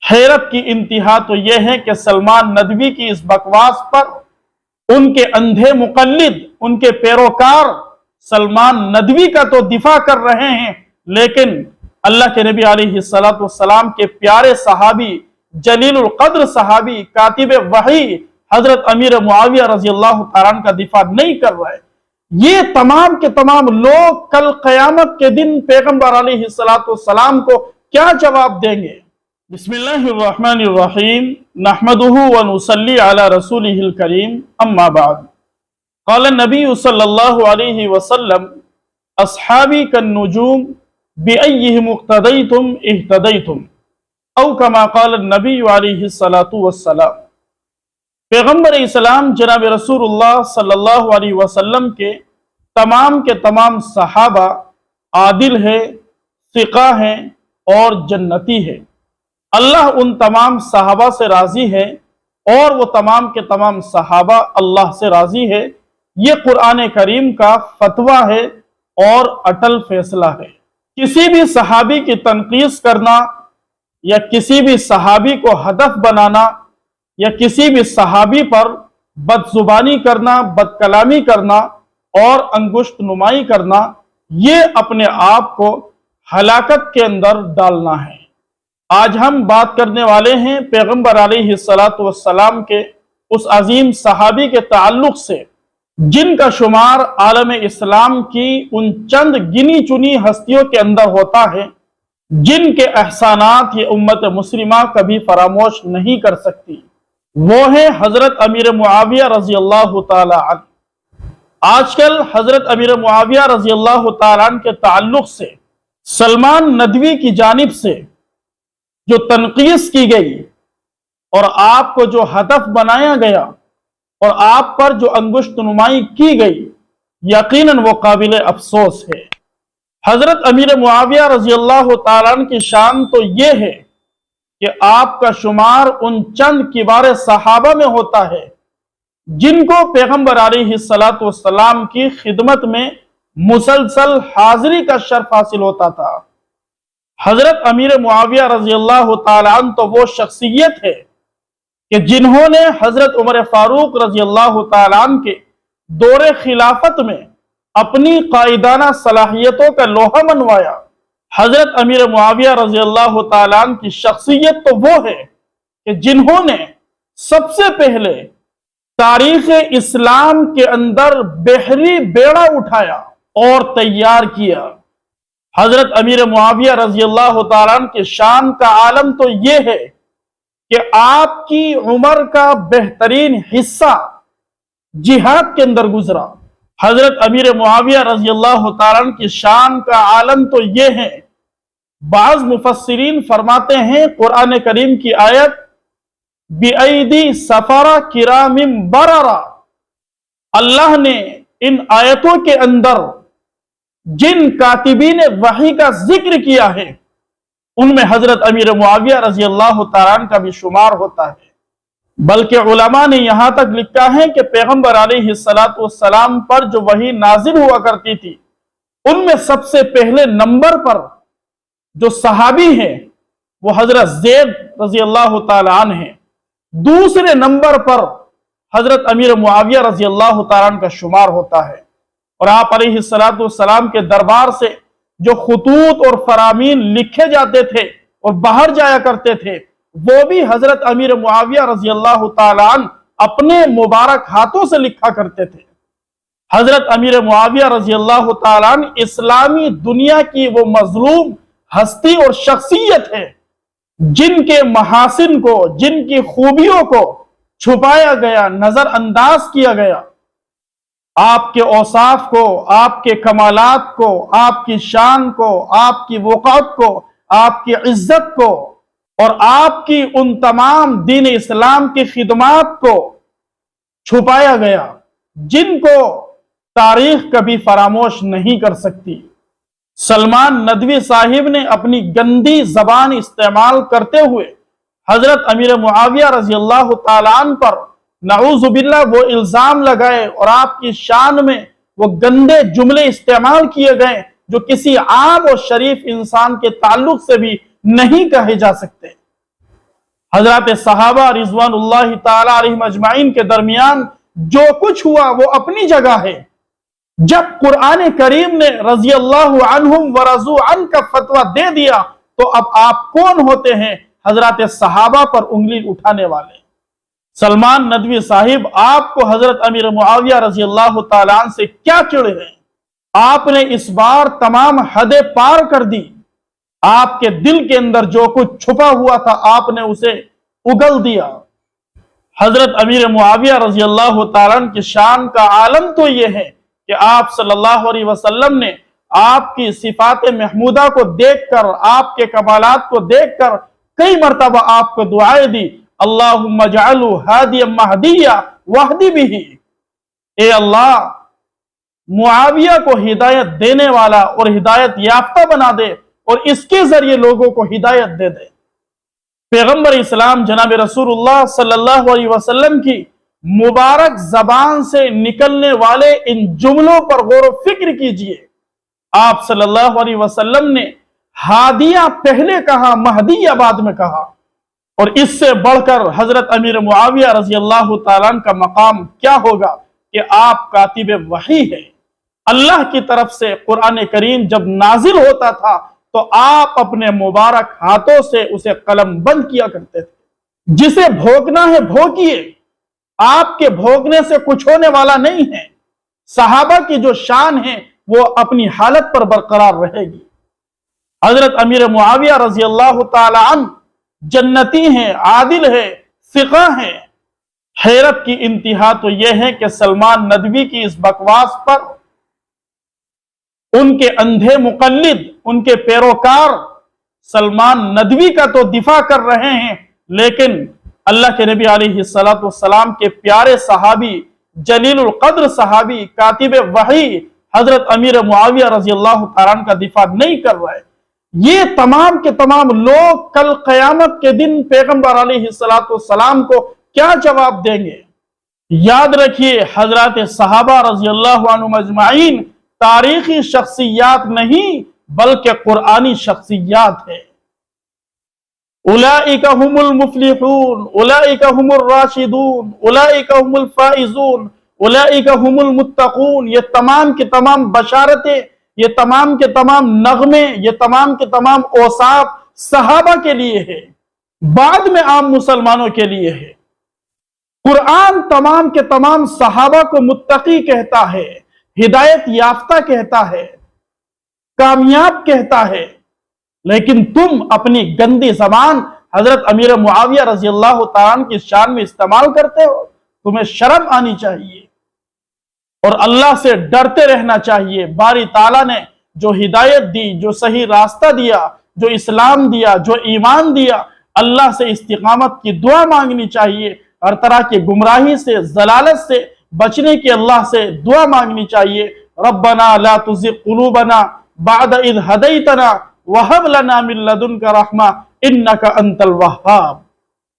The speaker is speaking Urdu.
حیرت کی انتہا تو یہ ہے کہ سلمان ندوی کی اس بکواس پر ان کے اندھے مقلد، ان کے پیروکار سلمان ندوی کا تو دفاع کر رہے ہیں، لیکن اللہ کے نبی علیہ السلام کے پیارے صحابی، جلیل القدر صحابی، کاتب وحی حضرت امیر معاویہ رضی اللہ تعالیٰ عنہ کا دفاع نہیں کر رہے۔ یہ تمام کے تمام لوگ کل قیامت کے دن پیغمبر علیہ السلام کو کیا جواب دیں گے؟ بسم اللہ الرحمن الرحیم، نحمدہ ونصلی علی رسولہ الکریم، اما بعد۔ قال النبی صلی اللہ علیہ وسلم اصحابی کالنجوم بأیہم اقتدیتم اہتدیتم، او کما قال النبی علیہ السلام۔ پیغمبر اسلام جناب رسول اللہ صلی اللہ علیہ وسلم کے تمام صحابہ عادل ہے، ثقہ ہیں اور جنتی ہے۔ اللہ ان تمام صحابہ سے راضی ہے اور وہ تمام کے تمام صحابہ اللہ سے راضی ہے۔ یہ قرآن کریم کا فتویٰ ہے اور اٹل فیصلہ ہے۔ کسی بھی صحابی کی تنقیص کرنا یا کسی بھی صحابی کو ہدف بنانا یا کسی بھی صحابی پر بدزبانی کرنا، بد کلامی کرنا اور انگشت نمائی کرنا، یہ اپنے آپ کو ہلاکت کے اندر ڈالنا ہے۔ آج ہم بات کرنے والے ہیں پیغمبر علیہ السلام کے اس عظیم صحابی کے تعلق سے جن کا شمار عالم اسلام کی ان چند گنی چنی ہستیوں کے اندر ہوتا ہے جن کے احسانات یہ امت مسلمہ کبھی فراموش نہیں کر سکتی۔ وہ ہیں حضرت امیر معاویہ رضی اللہ تعالی عنہ۔ آج کل حضرت امیر معاویہ رضی اللہ تعالی عنہ کے تعلق سے سلمان ندوی کی جانب سے جو تنقیص کی گئی اور آپ کو جو ہدف بنایا گیا اور آپ پر جو انگشت نمائی کی گئی، یقیناً وہ قابل افسوس ہے۔ حضرت امیر معاویہ رضی اللہ تعالیٰ عنہ کی شان تو یہ ہے کہ آپ کا شمار ان چند کبار صحابہ میں ہوتا ہے جن کو پیغمبر علیہ السلام کی خدمت میں مسلسل حاضری کا شرف حاصل ہوتا تھا۔ حضرت امیر معاویہ رضی اللہ تعالیٰ عنہ تو وہ شخصیت ہے کہ جنہوں نے حضرت عمر فاروق رضی اللہ تعالیٰ عنہ کے دور خلافت میں اپنی قائدانہ صلاحیتوں کا لوہا منوایا۔ حضرت امیر معاویہ رضی اللہ تعالیٰ عنہ کی شخصیت تو وہ ہے کہ جنہوں نے سب سے پہلے تاریخ اسلام کے اندر بحری بیڑا اٹھایا اور تیار کیا۔ حضرت امیر معاویہ رضی اللہ تعالیٰ عنہ کے شان کا عالم تو یہ ہے کہ آپ کی عمر کا بہترین حصہ جہاد کے اندر گزرا۔ حضرت امیر معاویہ رضی اللہ تعالیٰ عنہ کی شان کا عالم تو یہ ہے، بعض مفسرین فرماتے ہیں قرآن کریم کی آیت بِأَيْدِي سَفَرَ كِرَامٍ بَرَرَ، اللہ نے ان آیتوں کے اندر جن کاتبین وحی کا ذکر کیا ہے ان میں حضرت امیر معاویہ رضی اللہ تعالیٰ عنہ کا بھی شمار ہوتا ہے۔ بلکہ علماء نے یہاں تک لکھا ہے کہ پیغمبر علیہ السلام پر جو وحی نازل ہوا کرتی تھی ان میں سب سے پہلے نمبر پر جو صحابی ہیں وہ حضرت زید رضی اللہ تعالیٰ عنہ ہیں، دوسرے نمبر پر حضرت امیر معاویہ رضی اللہ تعالیٰ عنہ کا شمار ہوتا ہے۔ اور آپ علیہ السلام کے دربار سے جو خطوط اور فرامین لکھے جاتے تھے اور باہر جایا کرتے تھے وہ بھی حضرت امیر معاویہ رضی اللہ تعالیٰ عنہ اپنے مبارک ہاتھوں سے لکھا کرتے تھے۔ حضرت امیر معاویہ رضی اللہ تعالیٰ عنہ اسلامی دنیا کی وہ مظلوم ہستی اور شخصیت ہے جن کے محاسن کو، جن کی خوبیوں کو چھپایا گیا، نظر انداز کیا گیا۔ آپ کے اوصاف کو، آپ کے کمالات کو، آپ کی شان کو، آپ کی وقار کو، آپ کی عزت کو اور آپ کی ان تمام دین اسلام کی خدمات کو چھپایا گیا جن کو تاریخ کبھی فراموش نہیں کر سکتی۔ سلمان ندوی صاحب نے اپنی گندی زبان استعمال کرتے ہوئے حضرت امیر معاویہ رضی اللہ تعالیٰ عنہ پر نعوذ باللہ وہ الزام لگائے اور آپ کی شان میں وہ گندے جملے استعمال کیے گئے جو کسی عام اور شریف انسان کے تعلق سے بھی نہیں کہے جا سکتے۔ حضرات صحابہ رضوانullah تعالی علیہم اجمعین کے درمیان جو کچھ ہوا وہ اپنی جگہ ہے۔ جب قرآن کریم نے رضی اللہ عنہم ورضوا عنہ کا فتویٰ دے دیا تو اب آپ کون ہوتے ہیں حضرات صحابہ پر انگلی اٹھانے والے؟ سلمان ندوی صاحب آپ کو حضرت امیر معاویہ رضی اللہ تعالیٰ عنہ سے کیا چڑھے ہیں؟ آپ نے اس بار تمام حدیں پار کر دی۔ آپ کے دل کے اندر جو کچھ چھپا ہوا تھا آپ نے اسے اگل دیا۔ حضرت امیر معاویہ رضی اللہ تعالیٰ عنہ کی شان کا عالم تو یہ ہے کہ آپ صلی اللہ علیہ وسلم نے آپ کی صفات محمودہ کو دیکھ کر، آپ کے کمالات کو دیکھ کر کئی مرتبہ آپ کو دعائیں دی، اللہم اجعلہ ہادیا مہدیا واہدی بہ، اے اللہ معاویہ کو ہدایت دینے والا اور ہدایت یافتہ بنا دے اور اس کے ذریعے لوگوں کو ہدایت دے دے۔ پیغمبر اسلام جناب رسول اللہ صلی اللہ علیہ وسلم کی مبارک زبان سے نکلنے والے ان جملوں پر غور و فکر کیجئے۔ آپ صلی اللہ علیہ وسلم نے ہادیہ پہلے کہا، مہدیہ بعد میں کہا، اور اس سے بڑھ کر حضرت امیر معاویہ رضی اللہ تعالیٰ عنہ کا مقام کیا ہوگا کہ آپ کاتب وحی ہے۔ اللہ کی طرف سے قرآن کریم جب نازل ہوتا تھا تو آپ اپنے مبارک ہاتھوں سے اسے قلم بند کیا کرتے تھے۔ جسے بھوگنا ہے بھوگیے، آپ کے بھوگنے سے کچھ ہونے والا نہیں ہے۔ صحابہ کی جو شان ہے وہ اپنی حالت پر برقرار رہے گی۔ حضرت امیر معاویہ رضی اللہ تعالی عنہ جنتی ہیں، عادل ہے، ثقہ ہیں۔ حیرت کی انتہا تو یہ ہے کہ سلمان ندوی کی اس بکواس پر ان کے اندھے مقلد، ان کے پیروکار سلمان ندوی کا تو دفاع کر رہے ہیں، لیکن اللہ کے نبی علیہ السلام کے پیارے صحابی، جلیل القدر صحابی، کاتب وحی حضرت امیر معاویہ رضی اللہ تعالیٰ عنہ کا دفاع نہیں کر رہے۔ یہ تمام کے تمام لوگ کل قیامت کے دن پیغمبر علیہ السلام کو کیا جواب دیں گے؟ یاد رکھیے حضرات صحابہ رضی اللہ عنہم اجمعین تاریخی شخصیات نہیں بلکہ قرآنی شخصیات ہیں۔ اولئک هم المفلحون، اولئک هم الراشدون، اولئک هم الفائزون، اولئک هم المتقون۔ یہ تمام کے تمام بشارتیں، یہ تمام کے تمام نغمے، یہ تمام کے تمام اوصاف صحابہ کے لیے ہے، بعد میں عام مسلمانوں کے لیے ہے۔ قرآن تمام کے تمام صحابہ کو متقی کہتا ہے، ہدایت یافتہ کہتا ہے، کامیاب کہتا ہے، لیکن تم اپنی گندی زبان حضرت امیر معاویہ رضی اللہ تعالیٰ عنہ کی شان میں استعمال کرتے ہو۔ تمہیں شرم آنی چاہیے اور اللہ سے ڈرتے رہنا چاہیے۔ باری تعالیٰ نے جو ہدایت دی، جو صحیح راستہ دیا، جو اسلام دیا، جو ایمان دیا، اللہ سے استقامت کی دعا مانگنی چاہیے۔ ہر طرح کی گمراہی سے، ضلالت سے بچنے کی اللہ سے دعا مانگنی چاہیے۔ ربنا لا تزغ قلوبنا بعد اذ ہدیتنا وہب لنا من لدنک رحمہ انک انت الوہاب۔